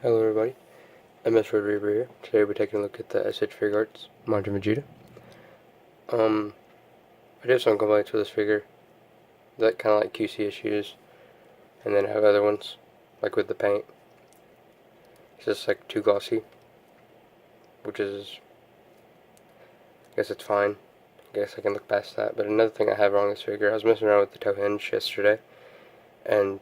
Hello everybody, MS Road Reaper here. Today we'll be taking a look at the SH Figuarts Majin Vageta. I do have some complaints with this figure, that kind of like QC issues, and then I have other ones, like with the paint. It's just like too glossy, which is, I guess it's fine. I guess I can look past that. But another thing I have wrong with this figure, I was messing around with the toe hinge yesterday, and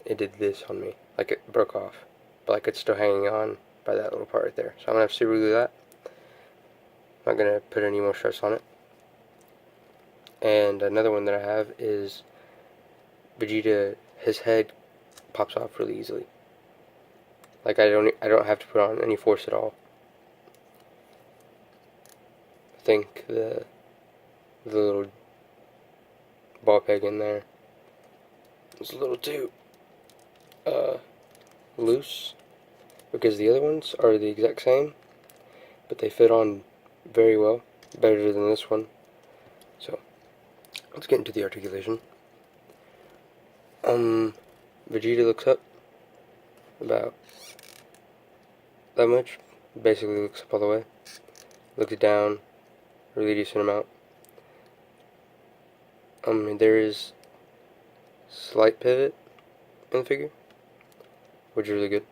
it did this on me, like it broke off, but like it's still hanging on by that little part right there. So I'm gonna have to super glue that. I'm not gonna put any more stress on it. And another one that I have is Vegeta. His head pops off really easily. Like I don't have to put on any force at all. I think the little ball peg in there is a little too loose, because the other ones are the exact same, but they fit on very well, better than this one. So let's get into the articulation. Vegeta looks up about that much, basically looks up all the way, looks down a really decent amount. There is slight pivot in the figure, which is really good.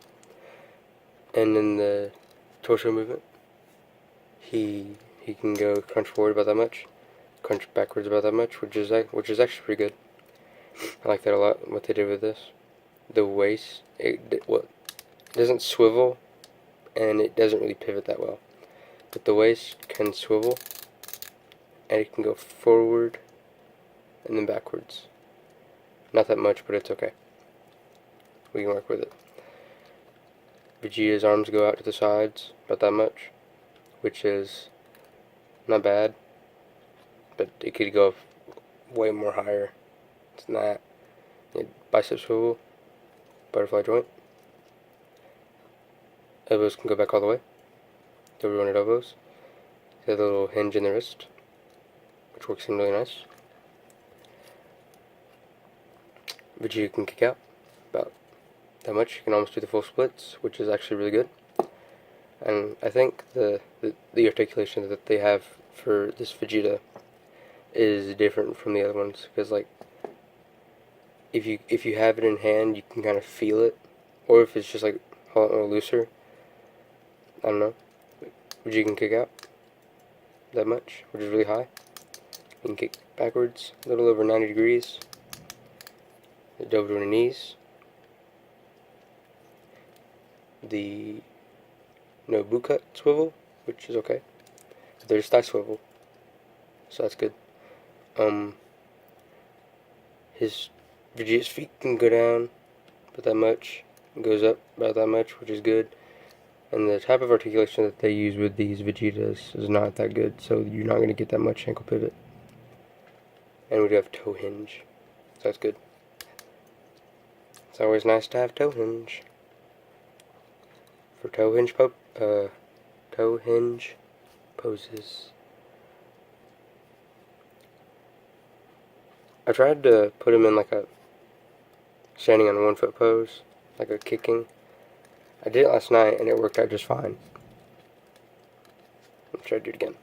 And in the torso movement, he can go crunch forward about that much, crunch backwards about that much, which is actually pretty good. I like that a lot. What they did with this, the waist, it doesn't swivel, and it doesn't really pivot that well. But the waist can swivel, and it can go forward and then backwards. Not that much, but it's okay. We can work with it. Vegeta's arms go out to the sides about that much, which is not bad, but it could go way more higher than that. Bicep swivel, butterfly joint. Elbows can go back all the way. Double jointed elbows. The little hinge in the wrist, which works in really nice. Vegeta can kick out about that much. You can almost do the full splits, which is actually really good. And I think the articulation that they have for this Vegeta is different from the other ones, because like if you have it in hand, you can kind of feel it, or if it's just like a lot more looser, I don't know. Vegeta can kick out that much, which is really high. You can kick backwards a little over 90 degrees. The double jointed knees. The no boot cut swivel, which is okay. But there's thigh swivel, so that's good. His Vegeta's feet can go down about that much, goes up about that much, which is good. And the type of articulation that they use with these Vegetas is not that good, so you're not going to get that much ankle pivot. And we do have toe hinge, so that's good. It's always nice to have toe hinge. For toe hinge poses. I tried to put him in like a standing on 1 foot pose, like a kicking. I did it last night and it worked out just fine. I'll try to do it again.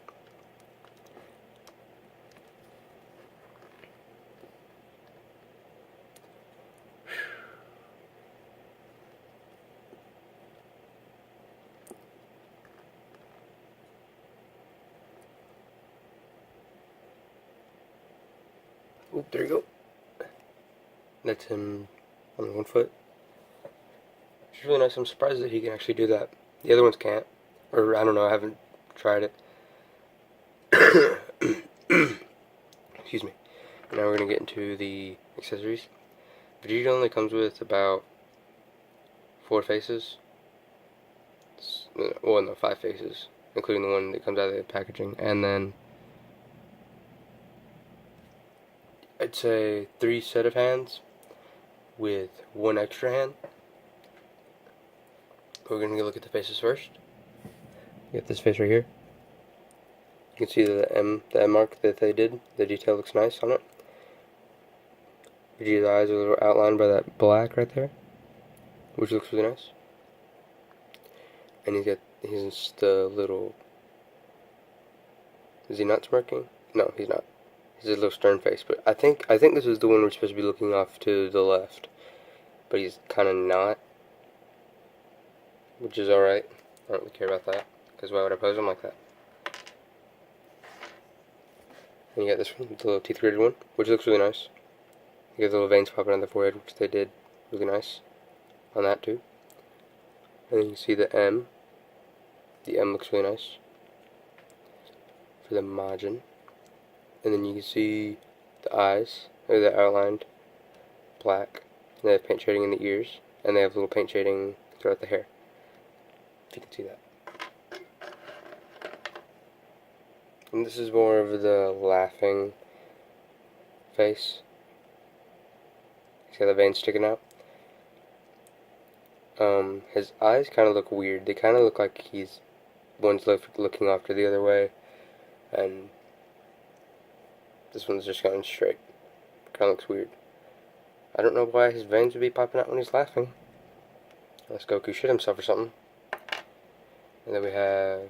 Oop, there you go. That's him on 1 foot. It's really nice. I'm surprised that he can actually do that. The other ones can't. Or, I don't know, I haven't tried it. Excuse me. Now we're going to get into the accessories. Vegeta only comes with about 4 faces. Well, no, 5 faces, including the one that comes out of the packaging. And then I'd say 3 set of hands with 1 extra hand. We're going to look at the faces first. Get this face right here. You can see the M mark that they did. The detail looks nice on it. Vegeta's eyes are a little outlined by that black right there, which looks really nice. And he's the little, is he not smirking? No, he's not. He's a little stern face, but I think this is the one we're supposed to be looking off to the left, but he's kind of not, which is alright. I don't really care about that, because why would I pose him like that? And you got this one, the little teeth graded one, which looks really nice. You got the little veins popping on the forehead, which they did really nice on that too. And then you see the M. The M looks really nice for the Majin. And then you can see the eyes, they're outlined black. And they have paint shading in the ears, and they have little paint shading throughout the hair. If you can see that. And this is more of the laughing face. He's got the veins sticking out. His eyes kind of look weird. They kind of look like one's looking off to the other way, and this one's just going straight. Kind of looks weird. I don't know why his veins would be popping out when he's laughing. Unless Goku shit himself or something. And then we have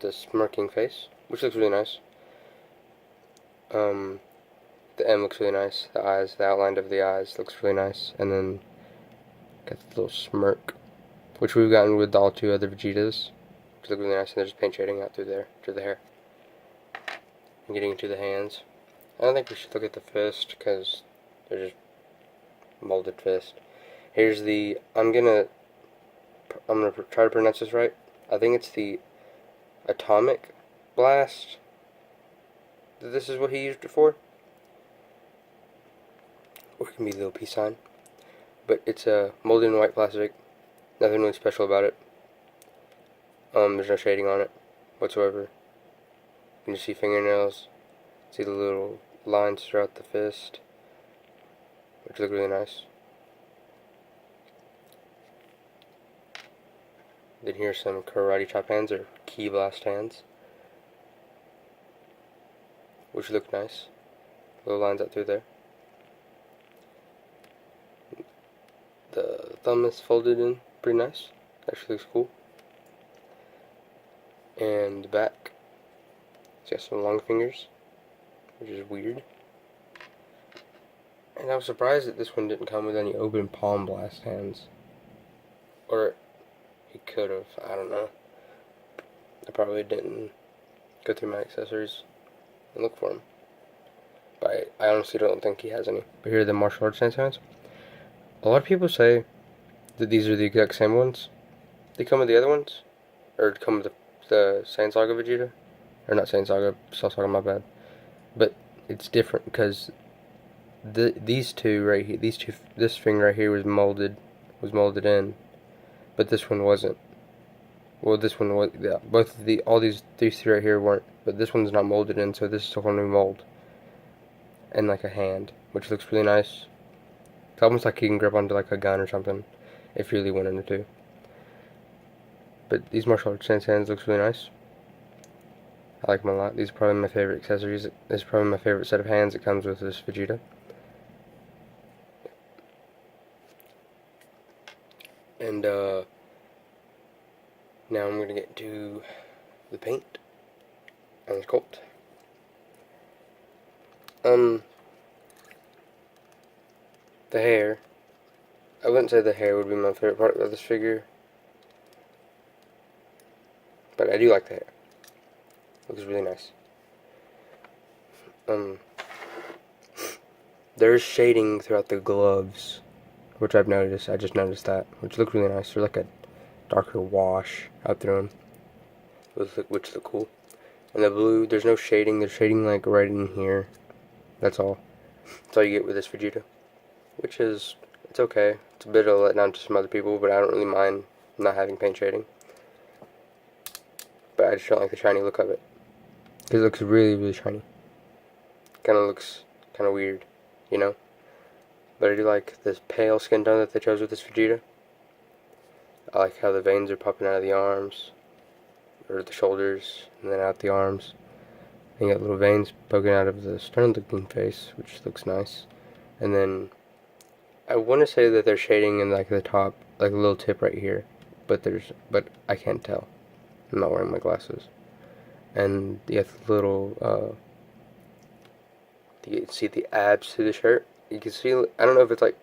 the smirking face, which looks really nice. The M looks really nice. The eyes, the outline of the eyes looks really nice. And then got the little smirk, which we've gotten with all two other Vegetas, which look really nice. And there's paint shading out through there, through the hair. And getting into the hands. I don't think we should look at the fist, because they're just molded fist. Here's the, I'm gonna try to pronounce this right. I think it's the atomic blast. This is what he used it for. Or it can be the little peace sign. But it's molded in white plastic. Nothing really special about it. There's no shading on it whatsoever. You can just see fingernails. See the little lines throughout the fist, which look really nice. Then here's some karate chop hands, or ki blast hands, which look nice. Little lines out through there. The thumb is folded in pretty nice. Actually looks cool. And the back, it's got some long fingers, which is weird. And I was surprised that this one didn't come with any open palm blast hands. Or he could have, I don't know. I probably didn't go through my accessories and look for them. But I honestly don't think he has any. But here are the martial arts hands. A lot of people say that these are the exact same ones. They come with the other ones? Or come with the Saiyan Saga Vegeta? Or not Saiyan Saga, Cell Saga, my bad. But it's different because these two right here, this finger right here was molded in, but this one wasn't. Well, this one was. Yeah, these three right here weren't, but this one's not molded in, so this is a whole new mold. And like a hand, which looks really nice. It's almost like you can grip onto like a gun or something, if you really wanted to. But these martial arts hands looks really nice. I like them a lot. These are probably my favorite accessories. This is probably my favorite set of hands that comes with this Vegeta. And now I'm gonna get to the paint and the sculpt. The hair. I wouldn't say the hair would be my favorite part of this figure, but I do like the hair. Looks really nice. There's shading throughout the gloves, which I've noticed. I just noticed that, which look really nice. They're like a darker wash out through them, which look cool. And the blue, there's no shading. There's shading like right in here. That's all. That's all you get with this Vegeta, which is, it's okay. It's a bit of a letdown to some other people, but I don't really mind not having paint shading. But I just don't like the shiny look of it, because it looks really, really shiny. Kind of looks kind of weird, you know? But I do like this pale skin tone that they chose with this Vegeta. I like how the veins are popping out of the arms, or the shoulders, and then out the arms. And you got little veins poking out of the stern-looking face, which looks nice. And then I want to say that they're shading in like the top, like a little tip right here. but I can't tell. I'm not wearing my glasses. And you have the little, you can see the abs through the shirt. You can see, I don't know if it's like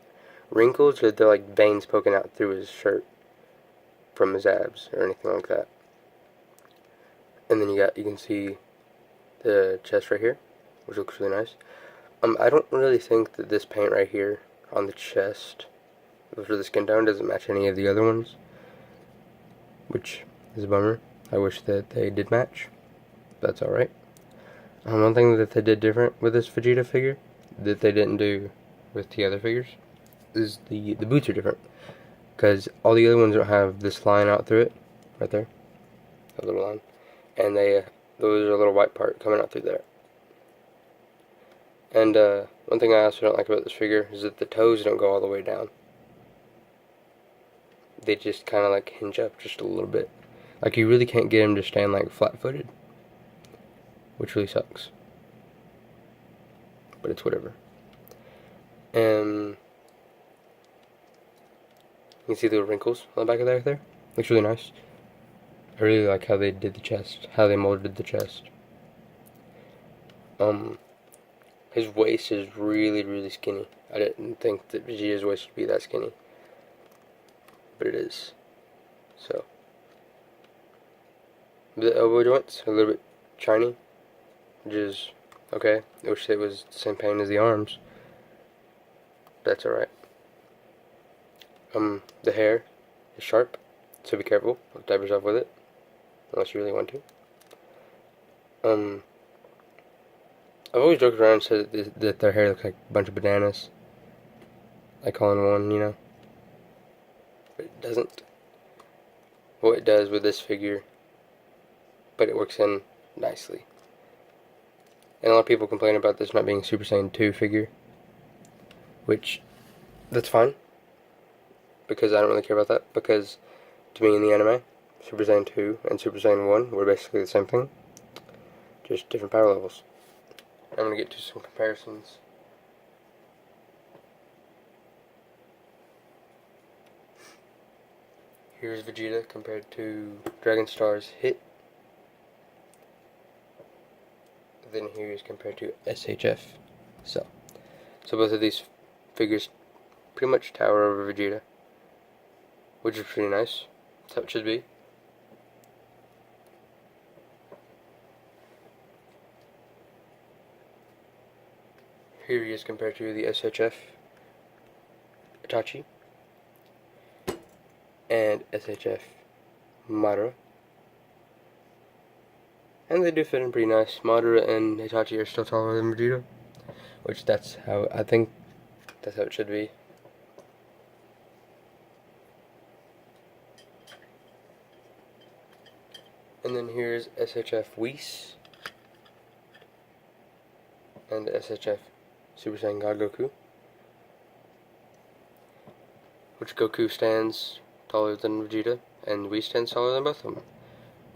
wrinkles or they're like veins poking out through his shirt from his abs or anything like that. And then you can see the chest right here, which looks really nice. I don't really think that this paint right here on the chest for the skin tone doesn't match any of the other ones, which is a bummer. I wish that they did match. That's alright. One thing that they did different with this Vegeta figure that they didn't do with the other figures is the boots are different, because all the other ones don't have this line out through it, right there, a little line, and those are a little white part coming out through there. And one thing I also don't like about this figure is that the toes don't go all the way down. They just kind of like hinge up just a little bit. Like you really can't get him to stand like flat-footed, which really sucks. But it's whatever. And you can see the wrinkles on the back of there. Looks really nice. I really like how they did the chest, how they molded the chest. His waist is really, really skinny. I didn't think that Vegeta's waist would be that skinny, but it is. So the elbow joints are a little bit shiny, which is okay. I wish it was the same paint as the arms. That's alright. The hair is sharp, so be careful. Don't dab yourself with it, unless you really want to. I've always joked around and said that their hair looks like a bunch of bananas, like all in one, you know. But it doesn't. Well, it does with this figure, but it works in nicely. And a lot of people complain about this not being a Super Saiyan 2 figure, which, that's fine, because I don't really care about that, because to me in the anime, Super Saiyan 2 and Super Saiyan 1 were basically the same thing, just different power levels. I'm going to get to some comparisons. Here's Vegeta compared to Dragon Star's Hit. Then here is compared to SHF. So both of these figures pretty much tower over Vegeta, which is pretty nice. That's how it should be. Here he is compared to the SHF Itachi and SHF Madara. And they do fit in pretty nice. Madara and Itachi are still taller than Vegeta, which I think that's how it should be. And then here's SHF Whis and SHF Super Saiyan God Goku, which Goku stands taller than Vegeta, and Whis stands taller than both of them,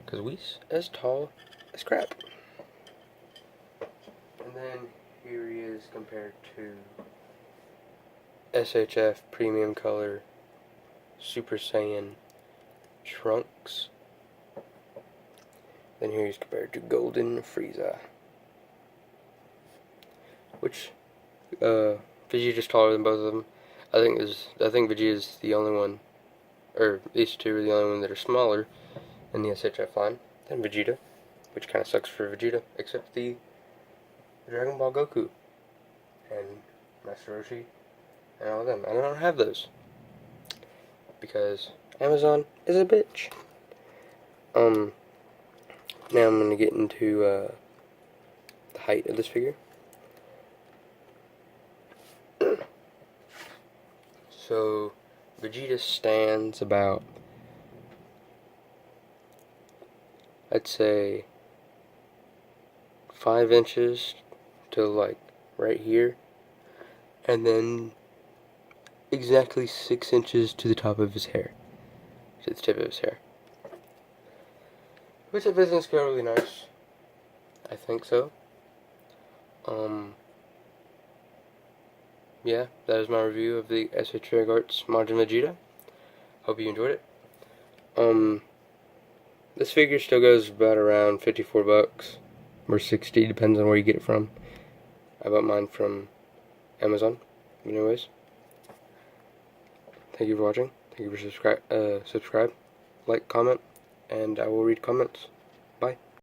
because Whis is tall as crap. And then here he is compared to SHF Premium Color Super Saiyan Trunks. Then here he's compared to Golden Frieza, which Vegeta's taller than both of them. I think Vegeta's the only one, or these two are the only one that are smaller in the SHF line than Vegeta, which kind of sucks for Vegeta, except the Dragon Ball Goku and Master Roshi and all of them. I don't have those because Amazon is a bitch. Now I'm going to get into the height of this figure. So Vegeta stands about, I'd say, 5 inches to like right here, and then exactly 6 inches to the top of his hair, to the tip of his hair. Which I think is really nice. I think so. Yeah, that is my review of the SH Figuarts Majin Vegeta. Hope you enjoyed it. This figure still goes about around 54 bucks or 60, depends on where you get it from. I bought mine from Amazon. Anyways, thank you for watching. Thank you for subscribe, like, comment, and I will read comments.